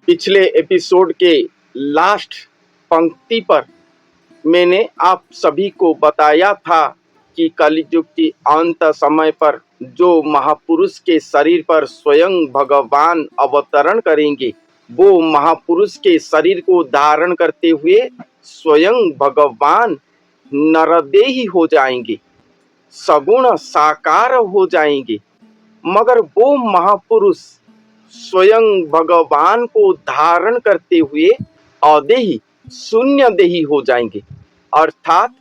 पिछले एपिसोड के लास्ट पंक्ति पर मैंने आप सभी को बताया था कि कलयुग की अंत समय पर जो महापुरुष के शरीर पर स्वयं भगवान अवतरण करेंगे, वो महापुरुष के शरीर को धारण करते हुए स्वयं भगवान नरदेही हो जाएंगे, सगुण साकार हो जाएंगे। मगर वो महापुरुष स्वयं भगवान को धारण करते हुए अदेही शून्य देही हो जाएंगे, अर्थात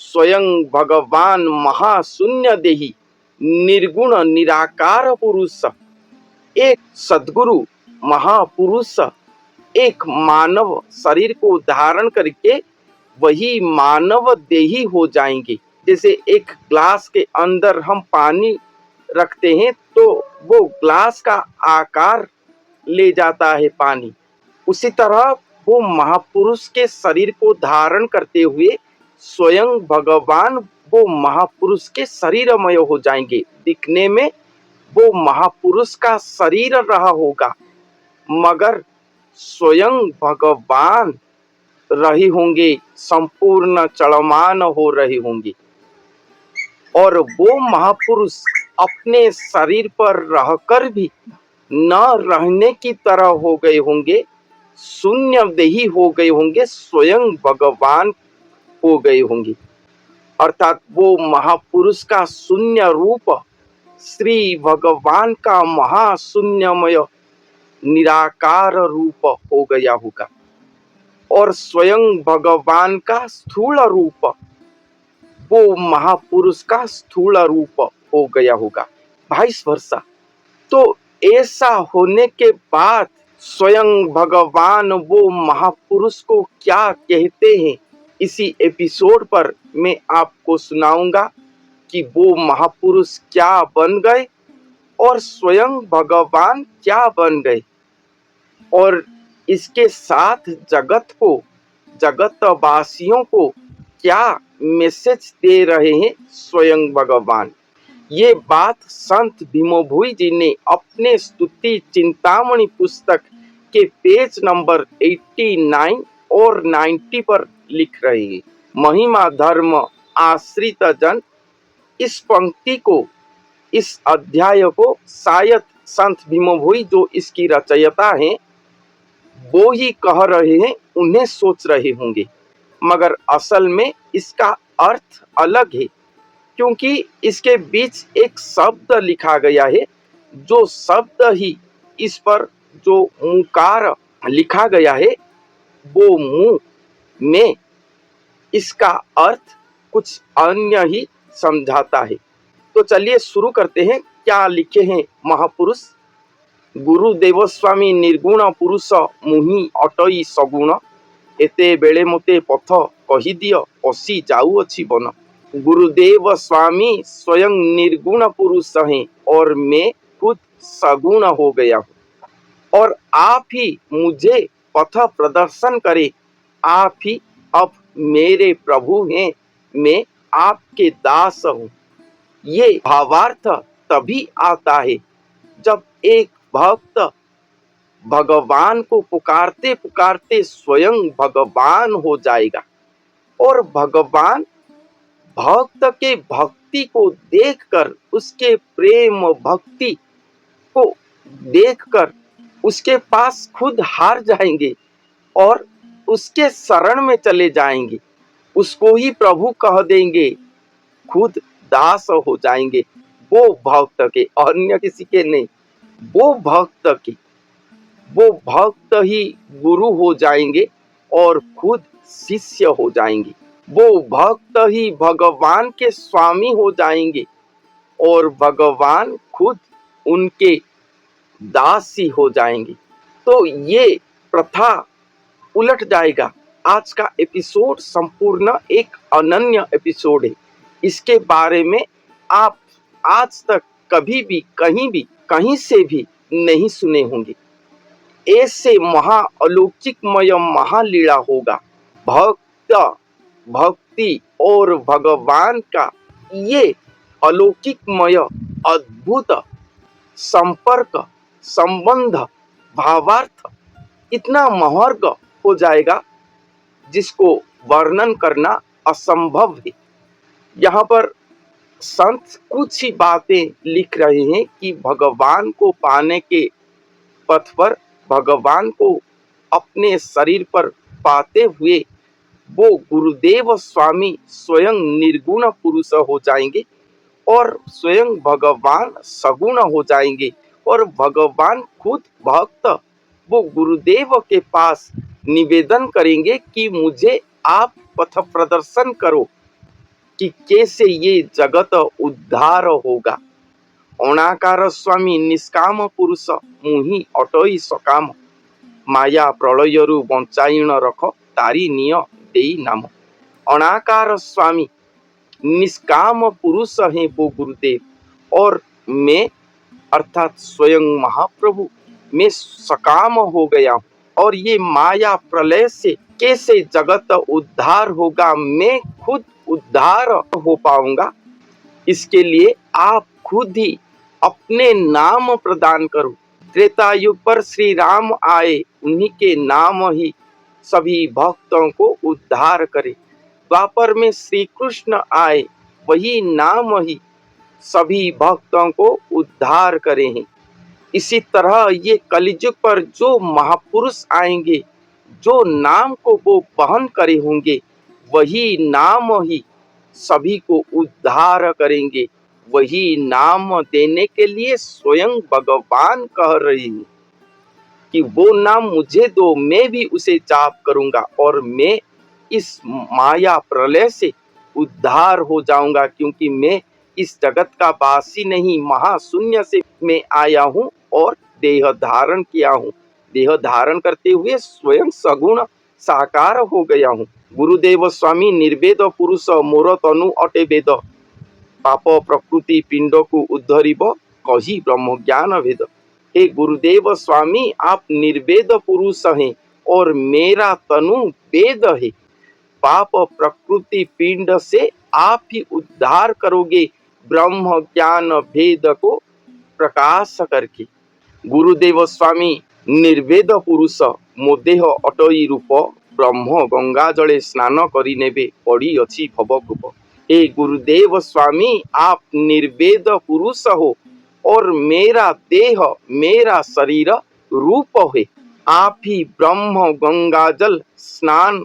स्वयं भगवान महाशून्य देही निर्गुण निराकार पुरुष, एक सद्गुरु महापुरुष एक मानव शरीर को धारण करके वही मानव देही हो जाएंगे। जैसे एक ग्लास के अंदर हम पानी रखते हैं तो वो ग्लास का आकार ले जाता है पानी, उसी तरह वो महापुरुष के शरीर को धारण करते हुए स्वयं भगवान वो महापुरुष के शरीरमय हो जाएंगे। दिखने में वो महापुरुष का शरीर रहा होगा, मगर स्वयं भगवान रहे होंगे, संपूर्ण चलमान हो रहे होंगे। और वो महापुरुष अपने शरीर पर रहकर भी न रहने की तरह हो गए होंगे, शून्य देही हो गए होंगे, स्वयं भगवान हो गए होंगे। अर्थात वो महापुरुष का शून्य रूप श्री भगवान का महाशून्यमय निराकार रूप हो गया होगा, और स्वयं भगवान का स्थूल रूप वो महापुरुष का स्थूल रूप हो गया होगा, वाइस वर्सा। तो ऐसा होने के बाद स्वयं भगवान वो महापुरुष को क्या कहते हैं, इसी एपिसोड पर मैं आपको सुनाऊंगा कि वो महापुरुष क्या बन गए और स्वयं भगवान क्या बन गए, और इसके साथ जगत को, जगतवासियों को क्या मैसेज दे रहे हैं स्वयं भगवान। ये बात संत भीमो भोई जी ने अपने स्तुति चिंतामणि पुस्तक के पेज नंबर 89 और 90 पर लिख रहे हैं। महिमा धर्म आश्रित जन, इस पंक्ति को, इस अध्याय को शायद संत भीमो भोई जो इसकी रचयिता हैं वो ही कह रहे हैं, उन्हें सोच रहे होंगे, मगर असल में इसका अर्थ अलग है, क्योंकि इसके बीच एक शब्द लिखा गया है, जो शब्द ही इस पर जो मुकार लिखा गया है वो मुंह में इसका अर्थ कुछ अन्य ही समझाता है। तो चलिए शुरू करते हैं। क्या लिखे हैं महापुरुष। गुरुदेव स्वामी निर्गुण पुरुष मुहि अटई सगुण, एते बेले मोते पथ कही दियो पसी जाऊअछि बन। गुरुदेव स्वामी स्वयं निर्गुण पुरुष हैं और मैं खुद सगुण हो गया हूँ, और आप ही मुझे पथ प्रदर्शन करें। आप ही अब मेरे प्रभु हैं, मैं आपके दास हूँ। ये भावार्थ तभी आता है जब एक भक्त भगवान को पुकारते पुकारते स्वयं भगवान हो जाएगा, और भगवान भक्त के भक्ति को देखकर, उसके प्रेम भक्ति को देखकर उसके पास खुद हार जाएंगे और उसके शरण में चले जाएंगे, उसको ही प्रभु कह देंगे, खुद दास हो जाएंगे। वो भक्त के, अन्य किसी के नहीं, वो भक्त के, वो भक्त ही गुरु हो जाएंगे और खुद शिष्य हो जाएंगे। वो भक्त ही भगवान के स्वामी हो जाएंगे और भगवान खुद उनके दासी हो जाएंगे। तो ये प्रथा उलट जाएगा। आज का एपिसोड संपूर्ण एक अनन्य एपिसोड है। इसके बारे में आप आज तक कभी भी, कहीं से भी नहीं सुने होंगे। ऐसे महाअलौकिकमय महालीला होगा। भक्त, भक्ति और भगवान का ये अलौकिकमय अद्भुत संपर्क, संबंध, भावार्थ इतना महर्ग हो जाएगा जिसको वर्णन करना असंभव है। यहाँ पर संत कुछ ही बातें लिख रहे हैं कि भगवान को पाने के पथ पर, भगवान को अपने शरीर पर पाते हुए वो गुरुदेव स्वामी स्वयं निर्गुण पुरुष हो जाएंगे और स्वयं भगवान सगुण हो जाएंगे और भगवान खुद भक्त वो गुरुदेव के पास निवेदन करेंगे कि मुझे आप पथ प्रदर्शन करो कि कैसे ये जगत उद्धार होगा। अणाकार स्वामी निष्काम पुरुष मुहि अटई सकाम, माया प्रलयरु बंचाईण रख तारी निय देई नाम। अणाकार स्वामी निष्काम पुरुष हैं वो गुरुदेव और मैं अर्थात स्वयं महाप्रभु मैं सकाम हो गया हूँ और ये माया प्रलय से कैसे जगत उद्धार होगा, मैं खुद उद्धार हो पाऊंगा। इसके लिए आप खुद ही अपने नाम प्रदान करो। त्रेता युग पर श्री राम आए, उन्हीं के नाम ही सभी भक्तों को उद्धार करे। द्वापर में श्री कृष्ण आए, वही नाम ही सभी भक्तों को उद्धार करे हैं। इसी तरह ये कलियुग पर जो महापुरुष आएंगे, जो नाम को वो वहन करे होंगे, वही नाम ही सभी को उद्धार करेंगे। वही नाम देने के लिए स्वयं भगवान कह रहे हैं कि वो नाम मुझे दो, मैं भी उसे जाप करूंगा और मैं इस माया प्रलय से उद्धार हो जाऊंगा, क्योंकि मैं इस जगत का वासी नहीं, महाशून्य से मैं आया हूँ और देह धारण किया हूँ। देह धारण करते हुए स्वयं सगुण साकार हो गया हूँ। गुरुदेव स्वामी निर्वेद पुरुष मोर तनु अटे वेद, पाप प्रकृति पिंड को उद्धरिब कही ब्रह्म ज्ञान भेद। हे गुरुदेव स्वामी, आप निर्वेद पुरुष हैं और मेरा तनु वेद है। पाप प्रकृति पिंड से आप ही उद्धार करोगे ब्रह्म ज्ञान भेद को प्रकाश करके। गुरुदेव स्वामी निर्वेद पुरुष मो देह अटई रूप, ब्रह्म गंगा जले स्नान करी नेबे पड़ी अछि भवकूप। हे गुरुदेव स्वामी, आप निर्वेद पुरुष हो और मेरा देह मेरा शरीर रूप है। आप ही ब्रह्म गंगा जल स्नान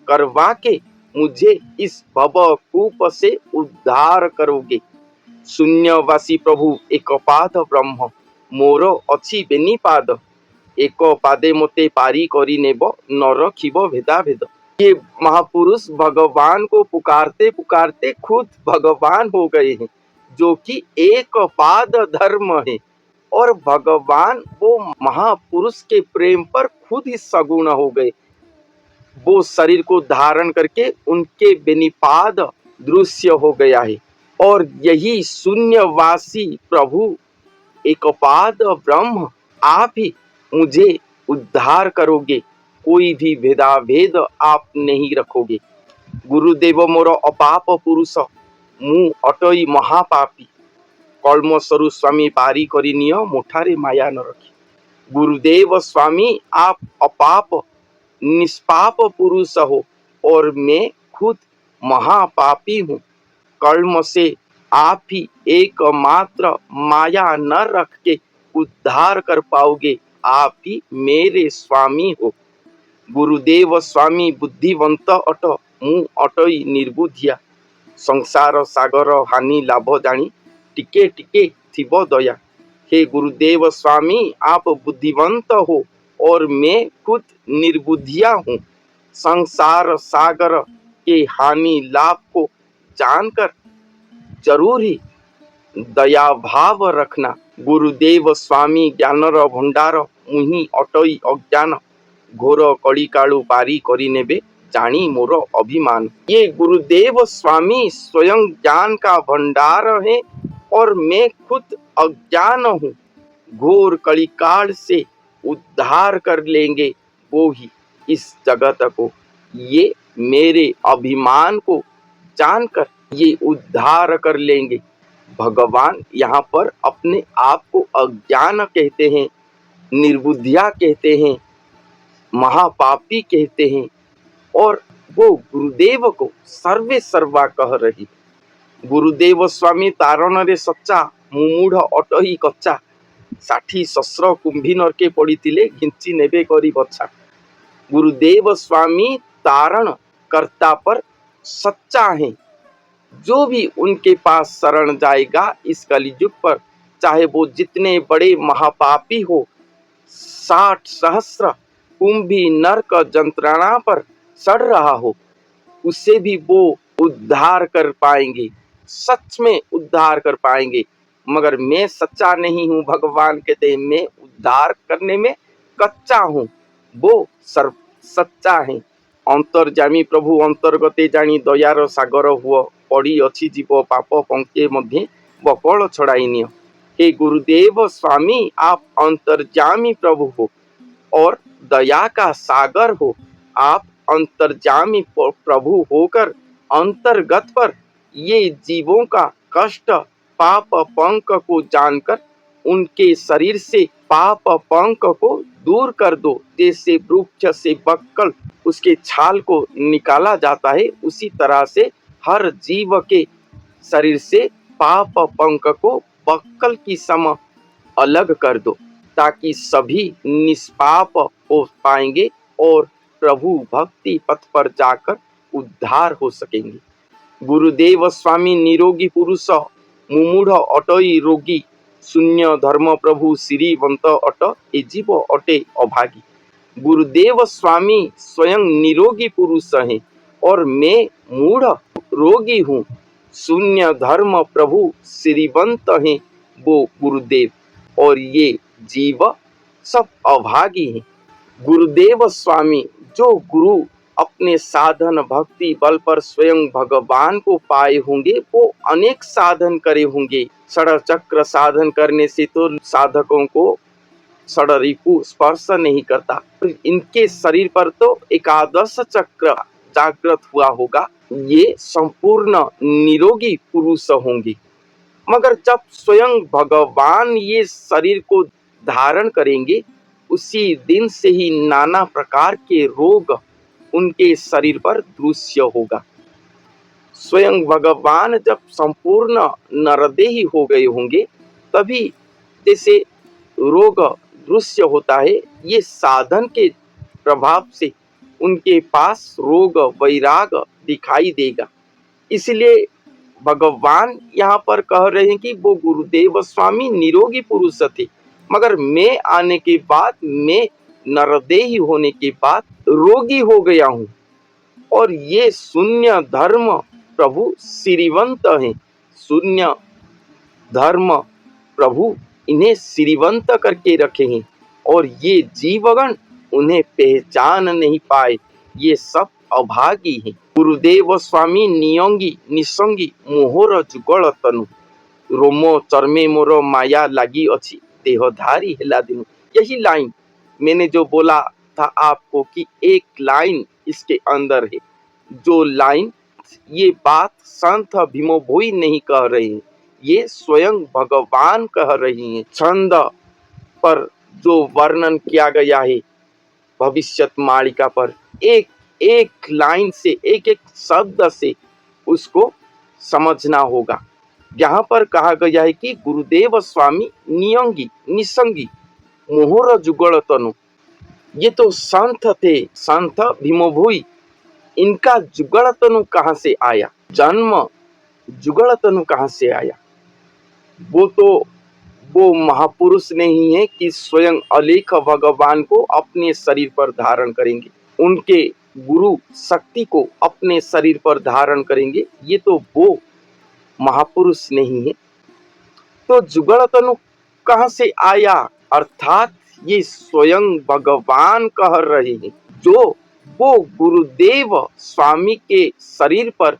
करवा के मुझे इस भवकूप से उद्धार करोगे। शून्यवासी प्रभु एक पाद ब्रह्म, मोर अछि बेनिपाद, एक पादे मोते पारी करी नेब न रखिब भेदा भेद। ये महापुरुष भगवान को पुकारते पुकारते खुद भगवान हो गए हैं, जो कि एक पाद धर्म है और भगवान वो महापुरुष के प्रेम पर खुद ही सगुण हो गए। वो शरीर को धारण करके उनके बेनिपाद दृश्य हो गया है और यही शून्यवासी प्रभु एक पाद ब्रह्म, आप ही मुझे उद्धार करोगे, कोई भी भेदाभेद आप नहीं रखोगे। गुरुदेव मोर अपाप पुरुष, मु अटई महापापी, कलम सरु स्वामी पारी करी निय मुठारे माया न रखी। गुरुदेव स्वामी, आप अपाप निष्पाप पुरुष हो और मैं खुद महापापी हूँ। कलम से आप ही एकमात्र माया न रख के उद्धार कर पाओगे, आप ही मेरे स्वामी हो। गुरुदेव स्वामी बुद्धिवंत अट, मु अटई निर्बुद्धिया, संसार सागर हानि लाभ जानी टिके टिके थिब दया। हे गुरुदेव स्वामी, आप बुद्धिवंत हो और मैं खुद निर्बुद्धिया हूँ। संसार सागर के हानि लाभ को जानकर जरूर ही दया भाव रखना। गुरुदेव स्वामी ज्ञानर भंडार, मुहि अटई अज्ञान, घोर कली कालु पारी करी नेबे जानी मोर अभिमान। ये गुरुदेव स्वामी स्वयं ज्ञान का भंडार है और मैं खुद अज्ञान हूँ। घोर कलिकाल से उद्धार कर लेंगे वो ही इस जगत को। ये मेरे अभिमान को जानकर ये उद्धार कर लेंगे। भगवान यहाँ पर अपने आप को अज्ञान कहते हैं, निर्बुद्धिया कहते हैं, महापापी कहते हैं और वो गुरुदेव को सर्वे सर्वा कह रही। गुरुदेव स्वामी तारण रे सच्चा मुमूढ़ अटही कच्चा 60 शस्त्र कुंभी नरके पड़ीतिले घिंची नेबे करी बच्चा। गुरुदेव स्वामी तारण कर्ता पर सच्चा है। जो भी उनके पास शरण जाएगा इस कलियुग पर, चाहे वो जितने बड़े महापापी हो, 60 सहस्त्र कुंभी नरक जंत्रणा पर सड़ रहा हो, उससे भी वो उद्धार कर पाएंगे, सच में उद्धार कर पाएंगे। मगर मैं सच्चा नहीं हूँ, भगवान कहते हैं मैं उद्धार करने में कच्चा हूँ, वो सर्व सच्चा है। अंतर्जामी प्रभु अंतर्गते जानी दयार सागर हुआ, पड़ी अच्छी जीव पाप पंके मध्य बकल छड़ाई नियो। हे गुरुदेव स्वामी, आप अंतर्जामी प्रभु हो और दया का सागर हो। आप अंतर्जामी प्रभु होकर अंतर्गत पर ये जीवों का कष्ट पाप पंक को जानकर उनके शरीर से पाप पंक को दूर कर दो। जैसे वृक्ष से बक्कल उसके छाल को निकाला जाता है, उसी तरह से हर जीव के शरीर से पाप पंक को बक्कल की सम अलग कर दो, ताकि सभी निष्पाप हो पाएंगे और प्रभु भक्ति पथ पर जाकर उद्धार हो सकेंगे। गुरुदेव स्वामी निरोगी पुरुष मुमूढ़ अटई रोगी, शून्य धर्म प्रभु श्रीवंत अट ए जीव अटे अभागी। गुरुदेव स्वामी स्वयं निरोगी पुरुष हैं और मैं मूढ़ रोगी हूँ। शून्य धर्म प्रभु श्रीवंत हैं वो गुरुदेव, और ये जीव सब अभागी हैं। गुरुदेव स्वामी, जो गुरु अपने साधन भक्ति बल पर स्वयं भगवान को पाए होंगे, वो अनेक साधन करे होंगे। षड़ चक्र साधन करने से तो साधकों को षड़ रिपु स्पर्श नहीं करता, इनके शरीर पर तो एकादश चक्र जागृत हुआ होगा। ये संपूर्ण निरोगी पुरुष होंगे। मगर जब स्वयं भगवान ये शरीर को धारण करेंगे, उसी दिन से ही नाना प्रकार के रोग उनके शरीर पर दृश्य होगा। स्वयं भगवान जब संपूर्ण नरदेही हो गए होंगे, तभी जैसे रोग दृश्य होता है, ये साधन के प्रभाव से उनके पास रोग वैराग दिखाई देगा। इसलिए भगवान यहाँ पर कह रहे हैं कि वो गुरुदेव स्वामी निरोगी पुरुष थे, मगर मैं आने के बाद, मैं नरदेही होने के बाद रोगी हो गया हूँ। और ये शून्य धर्म प्रभु श्रीवंत हैं। शून्य धर्म प्रभु इन्हें श्रीवंत करके रखे हैं और ये जीवगण उन्हें पहचान नहीं पाए, ये सब अभागी हैं। गुरुदेव स्वामी नियंगी निसंगी मोहर जुगल तनु, रोमो चर्मे मोर माया लगी अच्छी देहधारी हेला दिनु। यही लाइन मैंने जो बोला था आपको कि एक लाइन इसके अंदर है, जो लाइन ये बात संत भीमो भोई नहीं कह रहे हैं, ये स्वयं भगवान कह रही हैं। छंद पर जो वर्णन किया गया है भविष्यत मालिका पर, एक एक लाइन से, एक एक शब्द से उसको समझना होगा। यहाँ पर कहा गया है कि गुरुदेव स्वामी नियंगी निसंगी मोहर जुगल तनु, ये तो संत थे, संत भीमभोई। इनका जुगल तनु कहाँ से आया? जन्म जुगल तनु कहाँ से आया? वो तो वो महापुरुष नहीं है कि स्वयं अलेख भगवान को अपने शरीर पर धारण करेंगे, उनके गुरु शक्ति को अपने शरीर पर धारण करेंगे। ये तो वो महापुरुष नहीं है। तो जुगल तनु कहाँ से आया? अर्थात ये स्वयं भगवान कह रहे हैं, जो वो गुरुदेव स्वामी के शरीर पर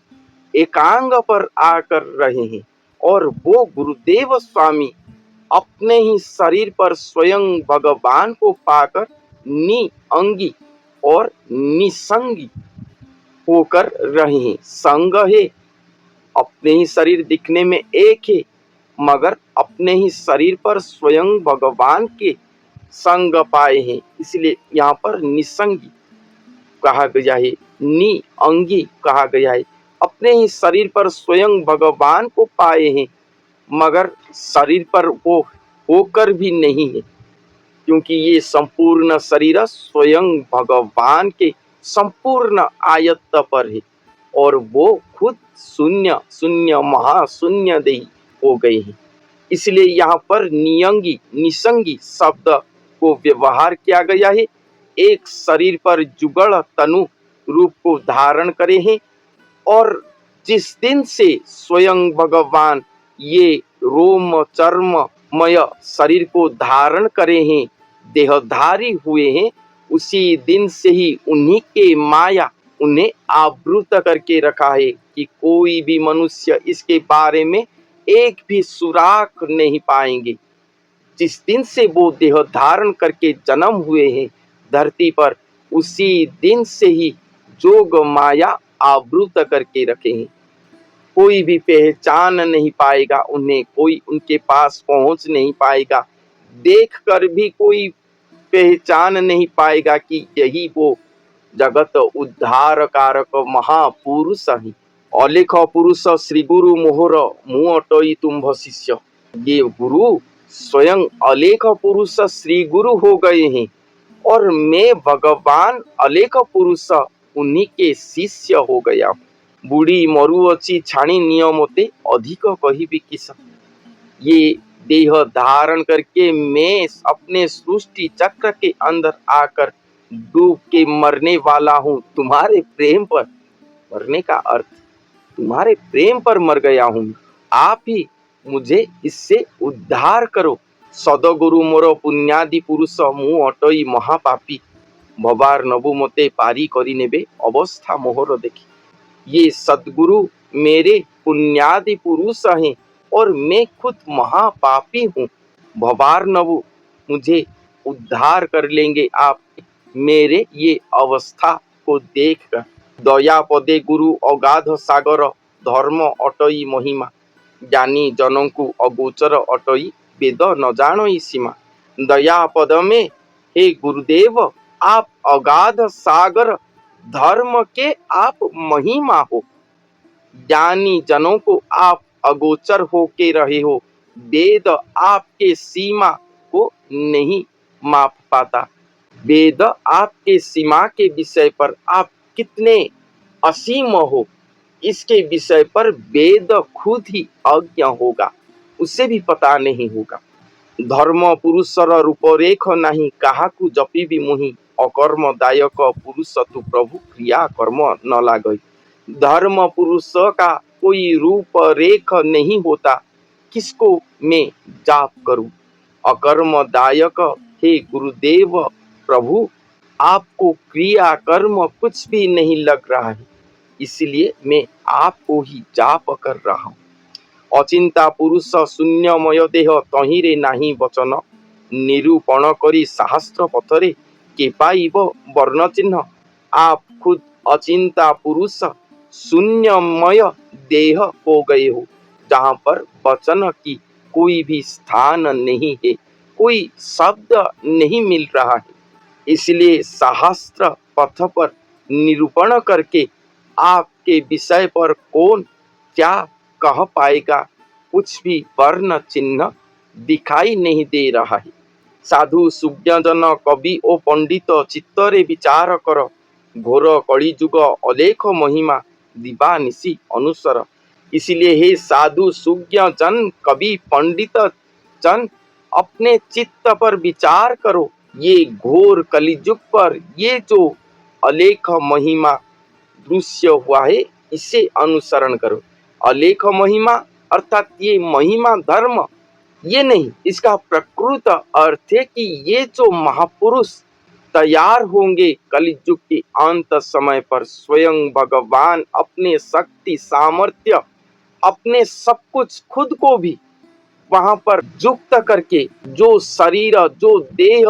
एकांग पर आकर रहे हैं। और वो गुरुदेव स्वामी अपने ही शरीर पर स्वयं भगवान को पाकर निअंगी और निसंगी होकर रहे हैं। संग है, अपने ही शरीर दिखने में एक है, मगर अपने ही शरीर पर स्वयं भगवान के संग पाए हैं, इसलिए यहाँ पर निसंगी कहा गया है, निअंगी कहा गया है। अपने ही शरीर पर स्वयं भगवान को पाए हैं, मगर शरीर पर वो होकर भी नहीं है, क्योंकि ये संपूर्ण शरीर स्वयं भगवान के संपूर्ण आयत्त पर है और वो खुद शून्य शून्य महाशून्य देही हो गए हैं। इसलिए यहाँ पर नियंगी निसंगी शब्द को व्यवहार किया गया है। एक शरीर पर जुगड़ तनु रूप को धारण करे हैं और जिस दिन से स्वयं भगवान ये रोम चर्ममय शरीर को धारण करे हैं, देहधारी हुए हैं, उसी दिन से ही उन्हीं के माया उन्हें आवृत करके रखा है कि कोई भी मनुष्य इसके बारे में एक भी सुराग नहीं पाएंगे। जिस दिन से वो देह धारण करके जन्म हुए हैं धरती पर, उसी दिन से ही जोग माया आवृत करके रखे हैं। कोई भी पहचान नहीं पाएगा उन्हें, कोई उनके पास पहुंच नहीं पाएगा, देख कर भी कोई पहचान नहीं पाएगा कि यही वो जगत उद्धार कारक महापुरुष ही। अलेख पुरुष श्री गुरु मोहर मुँह अटई तुम्भ शिष्य। ये गुरु स्वयं अलेख पुरुष श्री गुरु हो गए हैं और मैं भगवान अलेख पुरुष उन्हीं के शिष्य हो गया हूँ। बुढ़ी मरुअची छाणी नियमते अधिक कही भी किस। ये देह धारण करके मैं अपने सृष्टि चक्र के अंदर आकर डूब के मरने वाला हूँ तुम्हारे प्रेम पर। मरने का अर्थ तुम्हारे प्रेम पर मर गया हूँ, आप ही मुझे इससे उद्धार करो। सदगुरु मोर पुण्यादि पुरुष मु अटई महापापी, भवार नबु मते पारी करी नेबे अवस्था मोहर देखी। ये सदगुरु मेरे पुण्यादि पुरुष हैं और मैं खुद महापापी हूँ। भवार नबु मुझे उद्धार कर लेंगे आप मेरे ये अवस्था को देखकर। दया पदे गुरु अगाध सागर, धर्म अटई महिमा, ज्ञानी जनंकु अगोचर अटई वेद न जानई सीमा। दया पद में हे गुरुदेव आप अगाध सागर, धर्म के आप महिमा हो, ज्ञानी जनों को आप अगोचर होके रहे हो, वेद आपके सीमा को नहीं माप पाता। वेद आपके सीमा के विषय पर आप कितने असीम हो, इसके विषय पर वेद खुद ही अज्ञ होगा, उसे भी पता नहीं होगा। धर्म पुरुषर रूपरेख नहीं, काहाकु जपी भी मुहि, अकर्मदायक पुरुष तु प्रभु क्रिया कर्म न लागई। धर्म पुरुष का कोई रूप रेख नहीं होता, किसको मैं जाप करूं। अकर्मदायक हे गुरुदेव प्रभु, आपको क्रिया कर्म कुछ भी नहीं लग रहा है, इसलिए मैं आपको ही जाप कर रहा हूँ। अचिंता पुरुष शून्यमय देह, तहिरे नाही वचन, निरूपण करी शास्त्र पथरे के पाइब वर्ण चिन्ह। आप खुद अचिंता पुरुष शून्यमय देह हो गए हो, जहाँ पर वचन की कोई भी स्थान नहीं है, कोई शब्द नहीं मिल रहा है। इसलिए शास्त्र पथ पर निरूपण करके आपके विषय पर कौन क्या कह पाएगा, कुछ भी वर्ण चिन्ह दिखाई नहीं दे रहा है। साधु सुज्ञजन कवि ओ पंडित चित्तरे विचार कर, घोर कलिजुग अलेख महिमा दिवा निशी अनुसर। इसलिए हे साधु सुज्ञ जन, कवि पंडित जन, अपने चित्त पर विचार करो। ये घोर कलिजुग पर ये जो अलेख महिमा दृश्य हुआ है, इसे अनुसरण करो। अलेख महिमा अर्थात ये महिमा धर्म ये नहीं, इसका प्रकृत अर्थ है कि ये जो महापुरुष तैयार होंगे कलिजुग के अंत समय पर, स्वयं भगवान अपने शक्ति सामर्थ्य, अपने सब कुछ खुद को भी वहां पर युक्त करके जो शरीर, जो देह,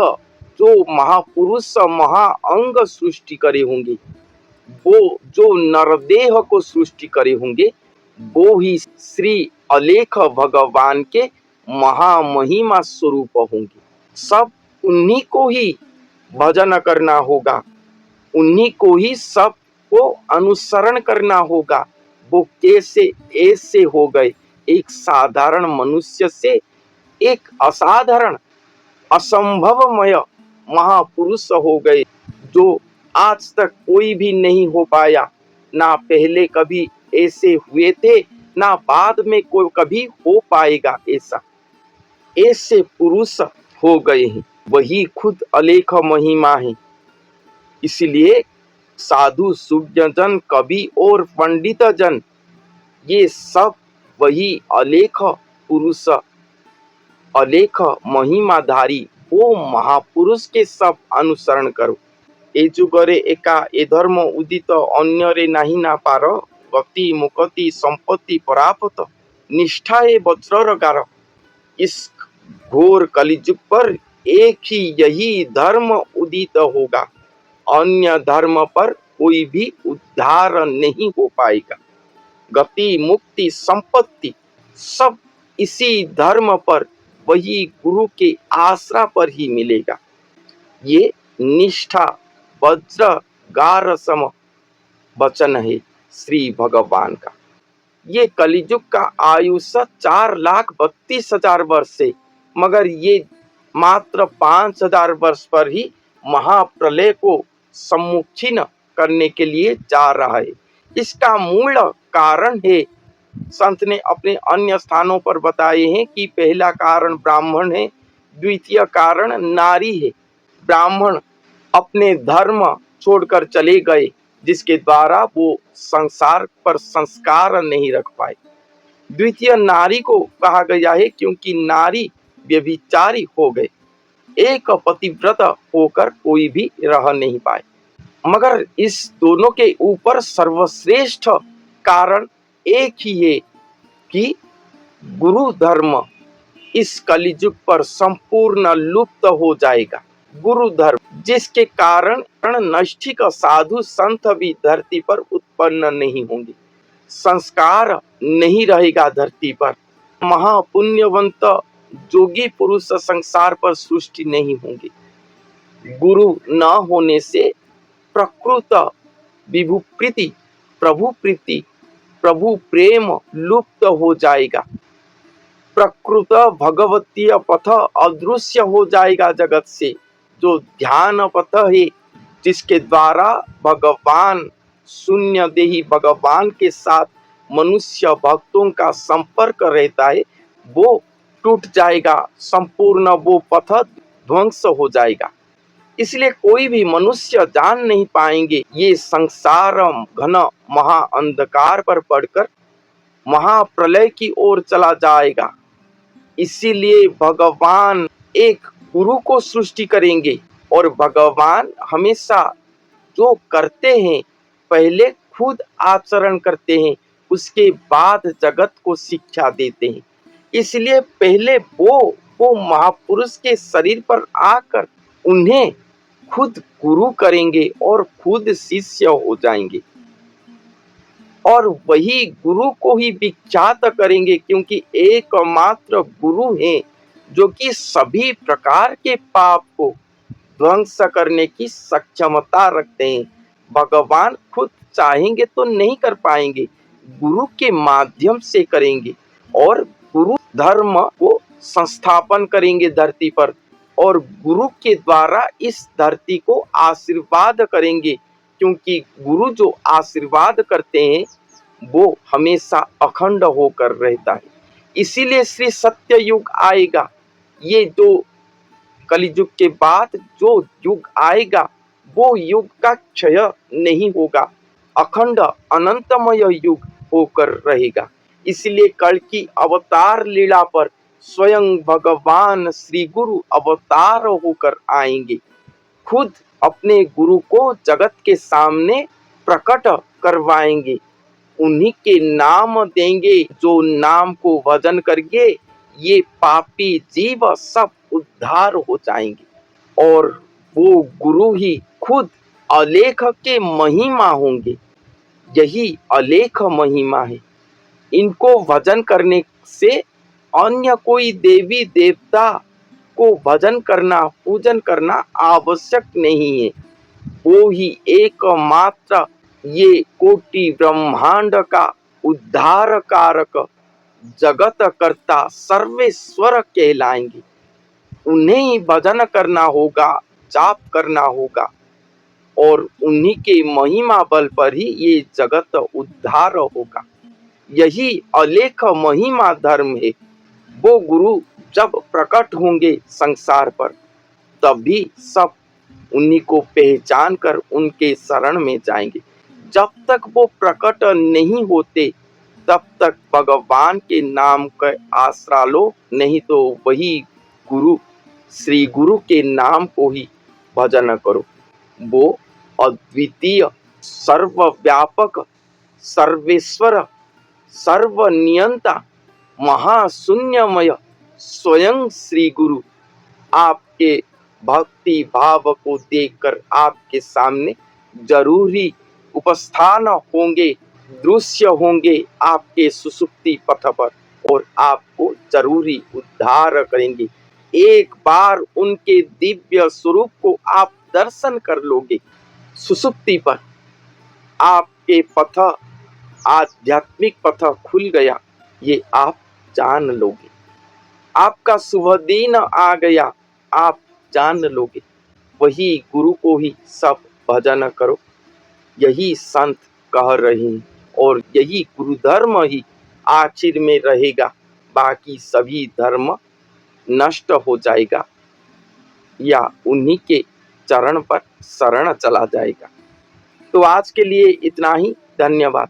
जो महापुरुष महाअंग सृष्टि करे होंगे, वो जो नरदेह को सृष्टि करे होंगे, वो ही श्री अलेख भगवान के महामहिमा स्वरूप होंगे। सब उन्हीं को ही भजन करना होगा, उन्हीं को ही सबको अनुसरण करना होगा। वो कैसे ऐसे हो गए, एक साधारण मनुष्य से एक असाधारण असंभवमय महापुरुष हो गए, जो आज तक कोई भी नहीं हो पाया। ना पहले कभी ऐसे हुए थे, ना बाद में कोई कभी हो पाएगा ऐसा। ऐसे पुरुष हो गए हैं, वही खुद अलेख महिमा है। इसलिए साधु सूज्ञ जन, कवि और पंडित जन, ये सब वही अलेख पुरुष, अलेख महिमाधारी वो महापुरुष के सब अनुसरण करो। ए जुगरे एका ए धर्म उदित अन्यरे नाही ना पार, गति मुक्ति संपत्ति परापत निष्ठा ए वज्रर गार। इस घोर कलिजुग पर एक ही यही धर्म उदित होगा, अन्य धर्म पर कोई भी उद्धार नहीं हो पाएगा। गति मुक्ति संपत्ति सब इसी धर्म पर, वही गुरु के आश्रा पर ही मिलेगा। ये निष्ठा वज्र गार सम वचन है श्री भगवान का। ये कलिजुग का आयुष्य 4,32,000 वर्ष है, मगर ये मात्र 5,000 वर्ष पर ही महाप्रलय को सम्मुखीन करने के लिए जा रहा है। इसका मूल कारण है, संत ने अपने अन्य स्थानों पर बताए हैं कि पहला कारण ब्राह्मण है, द्वितीय कारण नारी है। ब्राह्मण अपने धर्म छोड़कर चले गए, जिसके द्वारा वो संसार पर संस्कार नहीं रख पाए। द्वितीय नारी को कहा गया है क्योंकि नारी व्यभिचारी हो गए, एक पतिव्रत होकर कोई भी रह नहीं पाए। मगर इस दोनों के ऊपर सर्वश्रेष्ठ कारण एक ही है कि गुरु धर्म इस कलिजुग पर संपूर्ण लुप्त हो जाएगा। गुरु धर्म, जिसके कारण नैष्ठिक साधु संत भी धरती पर उत्पन्न नहीं होंगे, संस्कार नहीं रहेगा धरती पर, महापुण्यवंत जोगी पुरुष संसार पर सृष्टि नहीं होंगे। गुरु न होने से प्रकृत विभु प्रीति, प्रभु प्रीति, प्रभु प्रेम लुप्त हो जाएगा। प्रकृत भगवतीय पथ अदृश्य हो जाएगा जगत से। जो ध्यान पथ है, जिसके द्वारा भगवान शून्य देही भगवान के साथ मनुष्य भक्तों का संपर्क रहता है, वो टूट जाएगा, संपूर्ण वो पथ ध्वंस हो जाएगा। इसलिए कोई भी मनुष्य जान नहीं पाएंगे, ये संसार घन महा अंधकार पर पड़कर महाप्रलय की ओर चला जाएगा। इसीलिए भगवान एक गुरु को सृष्टि करेंगे, और भगवान हमेशा जो करते हैं पहले खुद आचरण करते हैं, उसके बाद जगत को शिक्षा देते हैं। इसलिए पहले वो महापुरुष के शरीर पर आकर उन्हें खुद गुरु करेंगे और खुद शिष्य हो जाएंगे, और वही गुरु को ही विख्यात करेंगे, क्योंकि एकमात्र गुरु है जो कि सभी प्रकार के पाप को ध्वंस करने की सक्षमता रखते हैं। भगवान खुद चाहेंगे तो नहीं कर पाएंगे, गुरु के माध्यम से करेंगे, और गुरु धर्म को संस्थापन करेंगे धरती पर, और गुरु के द्वारा इस धरती को आशीर्वाद करेंगे, क्योंकि गुरु जो आशीर्वाद करते हैं वो हमेशा अखंड होकर रहता है। इसीलिए श्री सत्य युग आएगा। ये जो कलिजुग के बाद जो युग आएगा, वो युग का क्षय नहीं होगा, अखंड अनंतमय युग होकर रहेगा। इसलिए कल की अवतार लीला पर स्वयं भगवान श्री गुरु अवतार होकर आएंगे, खुद अपने गुरु को जगत के सामने प्रकट करवाएंगे, उन्हीं के नाम देंगे, जो नाम को भजन करके ये पापी जीव सब उद्धार हो जाएंगे। और वो गुरु ही खुद अलेख के महिमा होंगे। यही अलेख महिमा है। इनको भजन करने से अन्य कोई देवी देवता को भजन करना, पूजन करना आवश्यक नहीं है। वो ही एकमात्र ये कोटि ब्रह्मांड का उद्धार कारक जगत कर्ता सर्वेश्वर कहलाएंगे। उन्हें ही भजन करना होगा, जाप करना होगा और उन्हीं के महिमा बल पर ही ये जगत उद्धार होगा। यही अलेख महिमा धर्म है। वो गुरु जब प्रकट होंगे संसार पर, तभी सब उन्हीं को पहचान कर उनके शरण में जाएंगे। जब तक वो प्रकट नहीं होते, तब तक भगवान के नाम का आसरा लो, नहीं तो वही गुरु, श्री गुरु के नाम को ही भजन करो। वो अद्वितीय, सर्वव्यापक, सर्वेश्वर, सर्वनियंता, महाशून्यमय स्वयं श्री गुरु आपके भक्ति भाव को देखकर आपके सामने जरूरी उपस्थान होंगे, दृश्य होंगे आपके सुसुप्ति पथ पर और आपको जरूरी उद्धार करेंगे। एक बार उनके दिव्य स्वरूप को आप दर्शन कर लोगे, सुसुप्ति पर आपके पथ, आध्यात्मिक पथ खुल गया, ये आप जान लोगे। आपका शुभ दिन आ गया, आप जान लोगे। वही गुरु को ही सब भजन करो, यही संत कह रहे हैं और यही गुरु धर्म ही आखिर में रहेगा। बाकी सभी धर्म नष्ट हो जाएगा या उन्हीं के चरण पर शरण चला जाएगा। तो आज के लिए इतना ही। धन्यवाद।